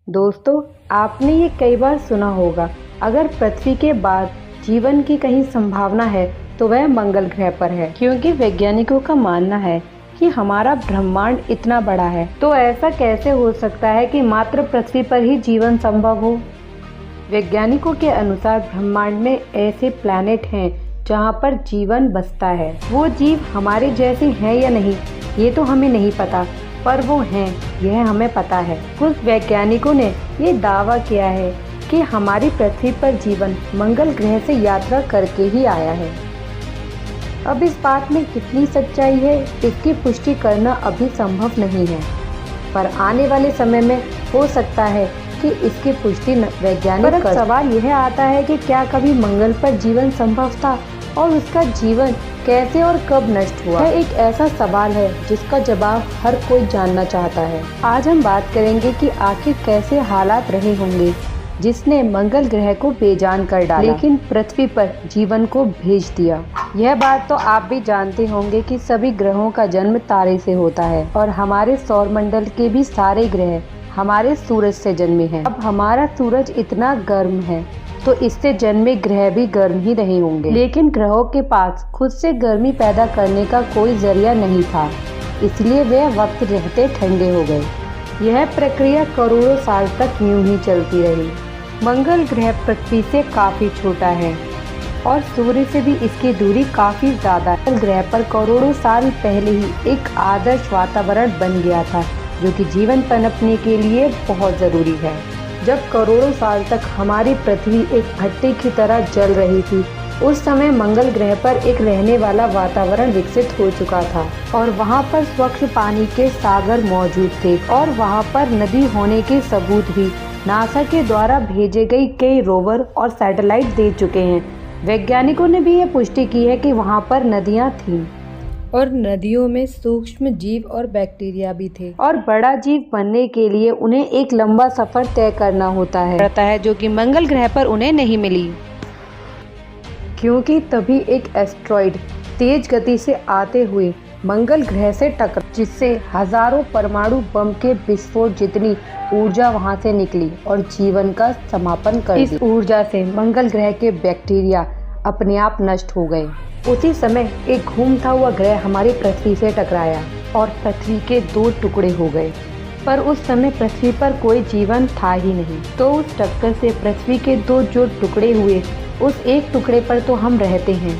दोस्तों, आपने ये कई बार सुना होगा, अगर पृथ्वी के बाद जीवन की कहीं संभावना है तो वह मंगल ग्रह पर है। क्योंकि वैज्ञानिकों का मानना है कि हमारा ब्रह्मांड इतना बड़ा है, तो ऐसा कैसे हो सकता है कि मात्र पृथ्वी पर ही जीवन संभव हो। वैज्ञानिकों के अनुसार ब्रह्मांड में ऐसे प्लैनेट हैं जहाँ पर जीवन बसता है। वो जीव हमारे जैसे हैं या नहीं, ये तो हमें नहीं पता, पर वो हैं, यह हमें पता है। कुछ वैज्ञानिकों ने ये दावा किया है कि हमारी पृथ्वी पर जीवन मंगल ग्रह से यात्रा करके ही आया है। अब इस बात में कितनी सच्चाई है, इसकी पुष्टि करना अभी संभव नहीं है, पर आने वाले समय में हो सकता है कि इसकी पुष्टि वैज्ञानिक कर। सवाल यह आता है कि क्या कभी मंगल पर जीवन संभव था और उसका जीवन कैसे और कब नष्ट हुआ। यह एक ऐसा सवाल है जिसका जवाब हर कोई जानना चाहता है। आज हम बात करेंगे कि आखिर कैसे हालात रहे होंगे जिसने मंगल ग्रह को बेजान कर डाला, लेकिन पृथ्वी पर जीवन को भेज दिया। यह बात तो आप भी जानते होंगे कि सभी ग्रहों का जन्म तारे से होता है और हमारे सौर मंडल के भी सारे ग्रह हमारे सूरज से जन्मे हैं। अब हमारा सूरज इतना गर्म है तो इससे जन्मे ग्रह भी गर्म ही रहे होंगे, लेकिन ग्रहों के पास खुद से गर्मी पैदा करने का कोई जरिया नहीं था, इसलिए वे वक्त रहते ठंडे हो गए। यह प्रक्रिया करोड़ों साल तक यूं ही चलती रही। मंगल ग्रह पृथ्वी से काफी छोटा है और सूर्य से भी इसकी दूरी काफी ज्यादा है। मंगल ग्रह पर करोड़ों साल पहले ही एक आदर्श वातावरण बन गया था, जो कि जीवन पनपने के लिए बहुत जरूरी है। जब करोड़ों साल तक हमारी पृथ्वी एक भट्टी की तरह जल रही थी, उस समय मंगल ग्रह पर एक रहने वाला वातावरण विकसित हो चुका था और वहाँ पर स्वच्छ पानी के सागर मौजूद थे और वहाँ पर नदी होने के सबूत भी नासा के द्वारा भेजे गए कई रोवर और सैटेलाइट दे चुके हैं। वैज्ञानिकों ने भी यह पुष्टि की है कि वहाँ पर नदियाँ थीं और नदियों में सूक्ष्म जीव और बैक्टीरिया भी थे, और बड़ा जीव बनने के लिए उन्हें एक लंबा सफर तय करना होता है जो कि मंगल ग्रह पर उन्हें नहीं मिली, क्योंकि तभी एक एस्ट्रॉइड तेज गति से आते हुए मंगल ग्रह से टकरा, जिससे हजारों परमाणु बम के विस्फोट जितनी ऊर्जा वहां से निकली और जीवन का समापन कर दिया। इस ऊर्जा से मंगल ग्रह के बैक्टीरिया अपने आप नष्ट हो गए। उसी समय एक घूमता हुआ ग्रह हमारी पृथ्वी से टकराया और पृथ्वी के 2 टुकड़े हो गए, पर उस समय पृथ्वी पर कोई जीवन था ही नहीं। तो उस टक्कर से पृथ्वी के 2 जो टुकड़े हुए, उस एक टुकड़े पर तो हम रहते हैं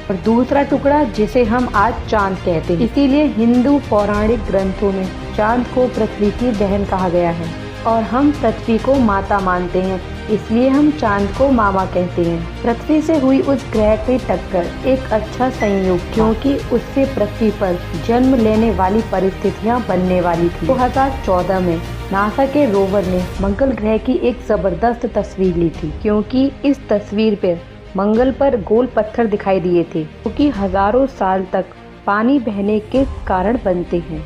और दूसरा टुकड़ा जिसे हम आज चांद कहते हैं। इसीलिए हिंदू पौराणिक ग्रंथों में चांद को पृथ्वी की बहन कहा गया है और हम पृथ्वी को माता मानते हैं, इसलिए हम चांद को मामा कहते हैं। पृथ्वी से हुई उस ग्रह की टक्कर एक अच्छा संयोग, क्योंकि उससे पृथ्वी पर जन्म लेने वाली परिस्थितियां बनने वाली थी। 2014 में नासा के रोवर ने मंगल ग्रह की एक जबरदस्त तस्वीर ली थी, क्योंकि इस तस्वीर पर मंगल पर गोल पत्थर दिखाई दिए थे, क्योंकि हजारों साल तक पानी बहने के कारण बनते हैं।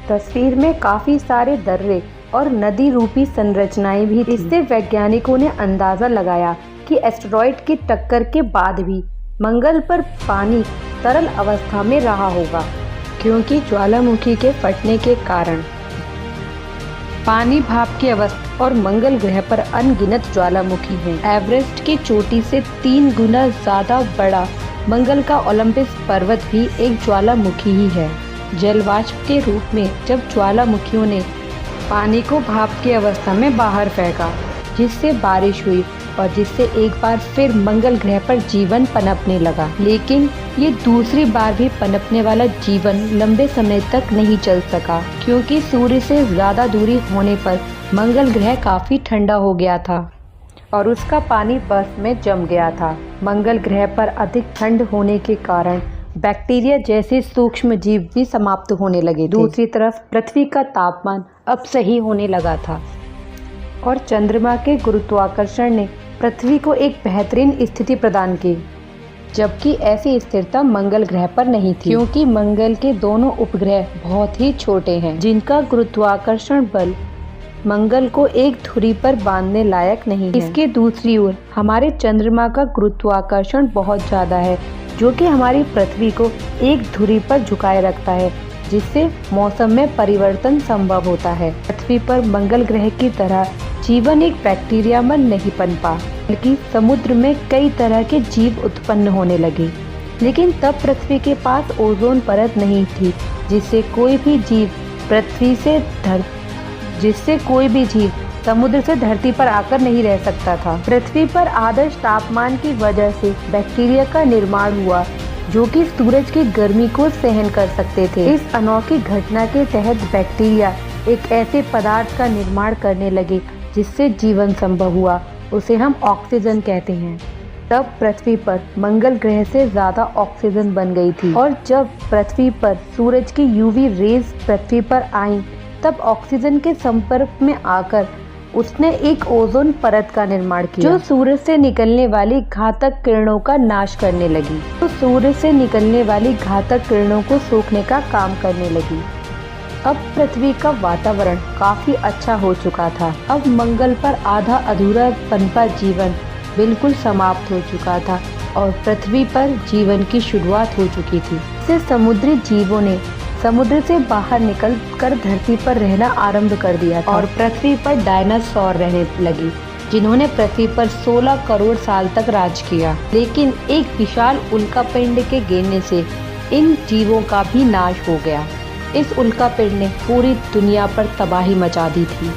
तस्वीर में काफी सारे दर्रे और नदी रूपी संरचनाएं भी थी। इससे वैज्ञानिकों ने अंदाजा लगाया कि एस्टेरॉयड की टक्कर के बाद भी मंगल पर पानी तरल अवस्था में रहा होगा, क्योंकि ज्वालामुखी के फटने के कारण पानी भाप की अवस्था और मंगल ग्रह पर अनगिनत ज्वालामुखी हैं। एवरेस्ट की चोटी से 3 गुना ज्यादा बड़ा मंगल का ओलंपस पर्वत भी एक ज्वालामुखी ही है। जलवाष्प के रूप में जब ज्वालामुखियों ने पानी को भाप की अवस्था में बाहर फेंका, जिससे बारिश हुई और जिससे एक बार फिर मंगल ग्रह पर जीवन पनपने लगा। लेकिन ये दूसरी बार भी पनपने वाला जीवन लंबे समय तक नहीं चल सका, क्योंकि सूर्य से ज्यादा दूरी होने पर मंगल ग्रह काफी ठंडा हो गया था और उसका पानी बर्फ में जम गया था। मंगल ग्रह पर अधिक ठंड होने के कारण बैक्टीरिया जैसे सूक्ष्म जीव भी समाप्त होने लगे। दूसरी तरफ पृथ्वी का तापमान अब सही होने लगा था और चंद्रमा के गुरुत्वाकर्षण ने पृथ्वी को एक बेहतरीन स्थिति प्रदान की, जबकि ऐसी स्थिरता मंगल ग्रह पर नहीं थी, क्योंकि मंगल के दोनों उपग्रह बहुत ही छोटे हैं, जिनका गुरुत्वाकर्षण बल मंगल को एक धुरी पर बांधने लायक नहीं है। इसके दूसरी ओर हमारे चंद्रमा का गुरुत्वाकर्षण बहुत ज्यादा है, जो कि हमारी पृथ्वी को एक धुरी पर झुकाए रखता है, जिससे मौसम में परिवर्तन संभव होता है। पृथ्वी पर मंगल ग्रह की तरह जीवन एक बैक्टीरिया में नहीं पनपा, बल्कि समुद्र में कई तरह के जीव उत्पन्न होने लगे। लेकिन तब पृथ्वी के पास ओजोन परत नहीं थी, जिससे कोई भी जीव समुद्र से धरती पर आकर नहीं रह सकता था। पृथ्वी पर आदर्श तापमान की वजह से बैक्टीरिया का निर्माण हुआ, जो कि सूरज की गर्मी को सहन कर सकते थे। इस अनोखी घटना के तहत बैक्टीरिया एक ऐसे पदार्थ का निर्माण करने लगे जिससे जीवन संभव हुआ। उसे हम ऑक्सीजन कहते हैं। तब पृथ्वी पर मंगल ग्रह से ज्यादा ऑक्सीजन बन गई थी, और जब पृथ्वी पर सूरज की यूवी रेज पृथ्वी पर आई, तब ऑक्सीजन के संपर्क में आकर उसने एक ओजोन परत का निर्माण किया, जो सूरज से निकलने वाली घातक किरणों का नाश करने लगी। तो सूरज से निकलने वाली घातक किरणों को सोखने का काम करने लगी। अब पृथ्वी का वातावरण काफी अच्छा हो चुका था। अब मंगल पर आधा अधूरा पनपा जीवन बिल्कुल समाप्त हो चुका था और पृथ्वी पर जीवन की शुरुआत हो चुकी थी। इससे समुद्री जीवों ने समुद्र से बाहर निकल कर धरती पर रहना आरंभ कर दिया था, और पृथ्वी पर डायनासोर रहने लगे, जिन्होंने पृथ्वी पर 16 करोड़ साल तक राज किया। लेकिन एक विशाल उल्कापिंड के गिरने से इन जीवों का भी नाश हो गया। इस उल्कापिंड ने पूरी दुनिया पर तबाही मचा दी थी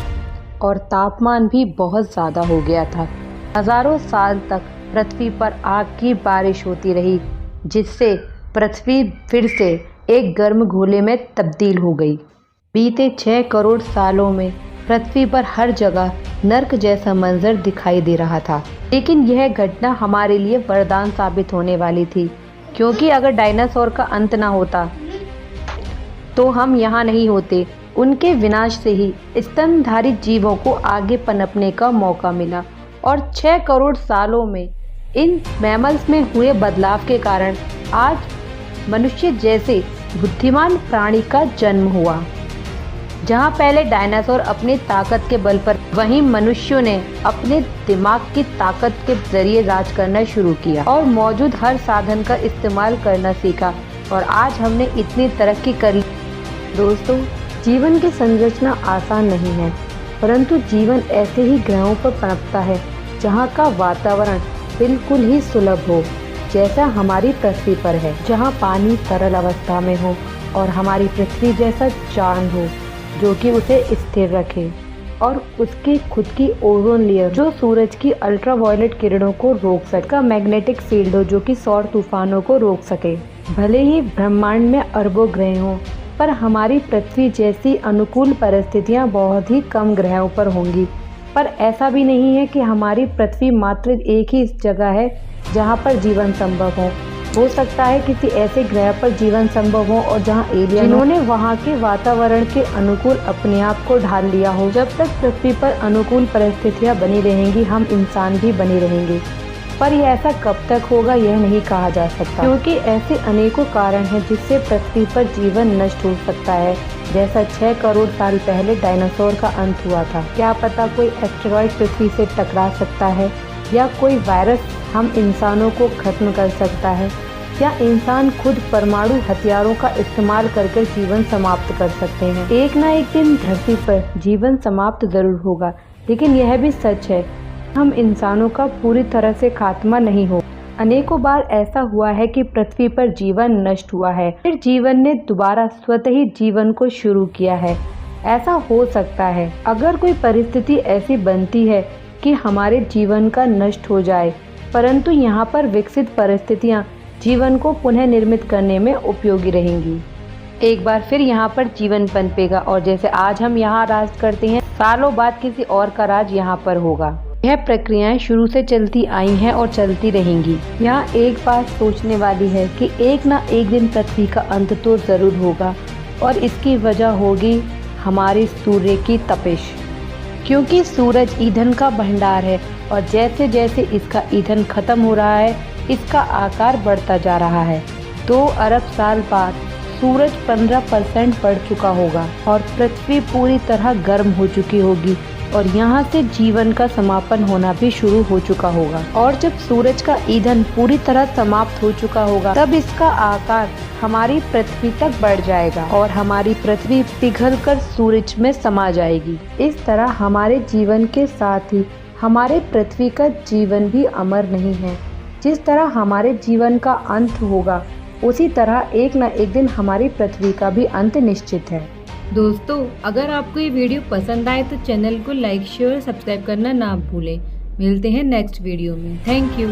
और तापमान भी बहुत ज्यादा हो गया था। हजारों साल तक पृथ्वी पर आग की बारिश होती रही, जिससे पृथ्वी फिर से एक गर्म गोले में तब्दील हो गई। बीते 6 करोड़ सालों में पृथ्वी पर हर जगह नर्क जैसा मंजर दिखाई दे रहा था। लेकिन यह घटना हमारे लिए वरदान साबित होने वाली थी, क्योंकि अगर डायनासोर का अंत ना होता तो हम यहाँ नहीं होते। उनके विनाश से ही स्तनधारी जीवों को आगे पनपने का मौका मिला, और 6 करोड़ सालों में इन मैमल्स में हुए बदलाव के कारण आज मनुष्य जैसे बुद्धिमान प्राणी का जन्म हुआ। जहाँ पहले डायनासोर अपनी ताकत के बल पर, वहीं मनुष्यों ने अपने दिमाग की ताकत के जरिए राज करना शुरू किया और मौजूद हर साधन का इस्तेमाल करना सीखा, और आज हमने इतनी तरक्की कर ली। दोस्तों, जीवन की संरचना आसान नहीं है, परंतु जीवन ऐसे ही ग्रहों पर पनपता है जहाँ का वातावरण बिल्कुल ही सुलभ हो, जैसा हमारी पृथ्वी पर है, जहाँ पानी तरल अवस्था में हो, और हमारी पृथ्वी जैसा चांद हो जो कि उसे स्थिर रखे, और उसकी खुद की ओजोन लेयर जो सूरज की अल्ट्रावायलेट किरणों को रोक सके, का मैग्नेटिक फील्ड हो जो कि सौर तूफानों को रोक सके। भले ही ब्रह्मांड में अरबों ग्रह हों, पर हमारी पृथ्वी जैसी अनुकूल परिस्थितियां बहुत ही कम ग्रहों पर होंगी। पर ऐसा भी नहीं है कि हमारी पृथ्वी मात्र एक ही जगह है जहां पर जीवन संभव हो सकता है किसी ऐसे ग्रह पर जीवन संभव हो और जहां एलियन जिन्होंने वहां के वातावरण के अनुकूल अपने आप को ढाल लिया हो। जब तक पृथ्वी पर अनुकूल परिस्थितियां बनी रहेंगी, हम इंसान भी बने रहेंगे, पर यह ऐसा कब तक होगा यह नहीं कहा जा सकता, क्योंकि ऐसे अनेकों कारण हैं जिससे पृथ्वी पर जीवन नष्ट हो सकता है। जैसा 6 करोड़ साल पहले डायनासोर का अंत हुआ था, क्या पता कोई एस्टेरॉयड पृथ्वी से टकरा सकता है, या कोई वायरस हम इंसानों को खत्म कर सकता है, या इंसान खुद परमाणु हथियारों का इस्तेमाल करके जीवन समाप्त कर सकते हैं। एक ना एक दिन धरती पर जीवन समाप्त जरूर होगा, लेकिन यह भी सच है हम इंसानों का पूरी तरह से खात्मा नहीं हो। अनेकों बार ऐसा हुआ है कि पृथ्वी पर जीवन नष्ट हुआ है, फिर जीवन ने दोबारा स्वतः ही जीवन को शुरू किया है। ऐसा हो सकता है अगर कोई परिस्थिति ऐसी बनती है कि हमारे जीवन का नष्ट हो जाए, परंतु यहाँ पर विकसित परिस्थितियाँ जीवन को पुनः निर्मित करने में उपयोगी रहेंगी। एक बार फिर यहाँ पर जीवन पनपेगा, और जैसे आज हम यहाँ राज करते हैं, सालों बाद किसी और का राज यहाँ पर होगा। यह प्रक्रियाएं शुरू से चलती आई हैं और चलती रहेंगी। यहाँ एक बात सोचने वाली है कि एक ना एक दिन पृथ्वी का अंत तो जरूर होगा, और इसकी वजह होगी हमारी सूर्य की तपिश, क्योंकि सूरज ईंधन का भंडार है, और जैसे जैसे इसका ईंधन खत्म हो रहा है, इसका आकार बढ़ता जा रहा है। 2 अरब साल बाद सूरज 15% बढ़ चुका होगा और पृथ्वी पूरी तरह गर्म हो चुकी होगी, और यहाँ से जीवन का समापन होना भी शुरू हो चुका होगा। और जब सूरज का ईंधन पूरी तरह समाप्त हो चुका होगा तब इसका आकार हमारी पृथ्वी तक बढ़ जाएगा और हमारी पृथ्वी पिघलकर सूरज में समा जाएगी। इस तरह हमारे जीवन के साथ ही हमारे पृथ्वी का जीवन भी अमर नहीं है। जिस तरह हमारे जीवन का अंत होगा उसी तरह एक न एक दिन हमारी पृथ्वी का भी अंत निश्चित है। दोस्तों, अगर आपको ये वीडियो पसंद आए तो चैनल को लाइक, शेयर और सब्सक्राइब करना ना भूलें। मिलते हैं नेक्स्ट वीडियो में। Thank you.